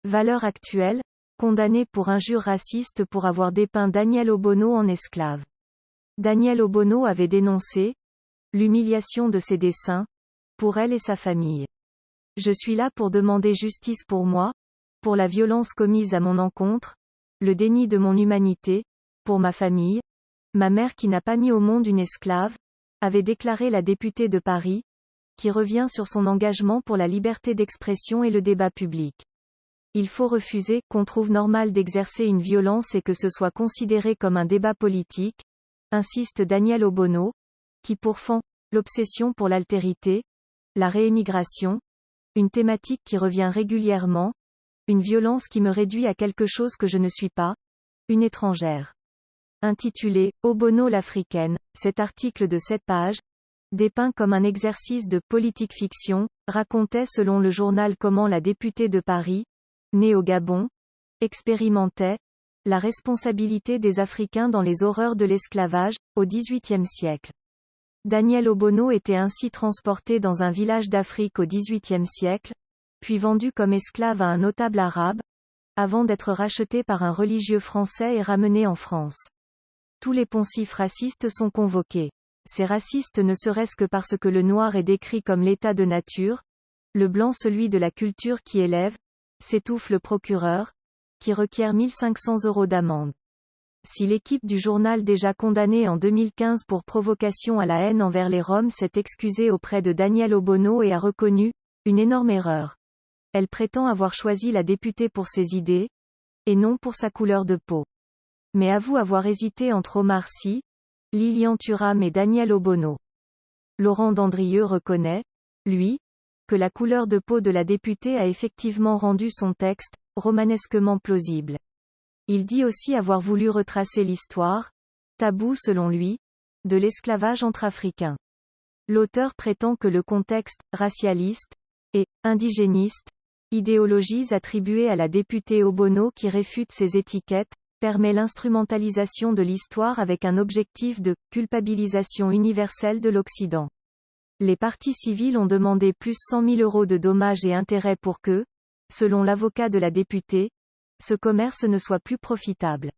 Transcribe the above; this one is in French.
Valeurs actuelles, condamné pour injures racistes pour avoir dépeint Daniel Obono en esclave. Daniel Obono avait dénoncé l'humiliation de ses dessins, pour elle et sa famille. Je suis là pour demander justice pour moi, pour la violence commise à mon encontre, le déni de mon humanité, pour ma famille, ma mère qui n'a pas mis au monde une esclave, avait déclaré la députée de Paris, qui revient sur son engagement pour la liberté d'expression et le débat public. Il faut refuser qu'on trouve normal d'exercer une violence et que ce soit considéré comme un débat politique, insiste Daniel Obono, qui pourfend l'obsession pour l'altérité, la réémigration, une thématique qui revient régulièrement, une violence qui me réduit à quelque chose que je ne suis pas, une étrangère. Intitulé « Obono l'Africaine », cet article de 7 pages, dépeint comme un exercice de politique fiction, racontait selon le journal comment la députée de Paris, née au Gabon, expérimentait la responsabilité des Africains dans les horreurs de l'esclavage, au XVIIIe siècle. Daniel Obono était ainsi transporté dans un village d'Afrique au XVIIIe siècle, puis vendu comme esclave à un notable arabe, avant d'être racheté par un religieux français et ramené en France. Tous les poncifs racistes sont convoqués. Ces racistes ne serait-ce que parce que le noir est décrit comme l'état de nature, le blanc celui de la culture qui élève, s'étouffe le procureur, qui requiert 1 500 € d'amende. Si l'équipe du journal déjà condamné en 2015 pour provocation à la haine envers les Roms s'est excusée auprès de Daniel Obono et a reconnu une énorme erreur. Elle prétend avoir choisi la députée pour ses idées, et non pour sa couleur de peau. Mais avoue avoir hésité entre Omar Sy, Lilian Thuram et Daniel Obono. Laurent Dandrieux reconnaît, lui, que la couleur de peau de la députée a effectivement rendu son texte romanesquement plausible. Il dit aussi avoir voulu retracer l'histoire, taboue selon lui, de l'esclavage entre Africains. L'auteur prétend que le contexte racialiste et indigéniste, idéologies attribuées à la députée Obono qui réfute ces étiquettes, permet l'instrumentalisation de l'histoire avec un objectif de culpabilisation universelle de l'Occident. Les parties civiles ont demandé plus 100 000 € de dommages et intérêts pour que, selon l'avocat de la députée, ce commerce ne soit plus profitable.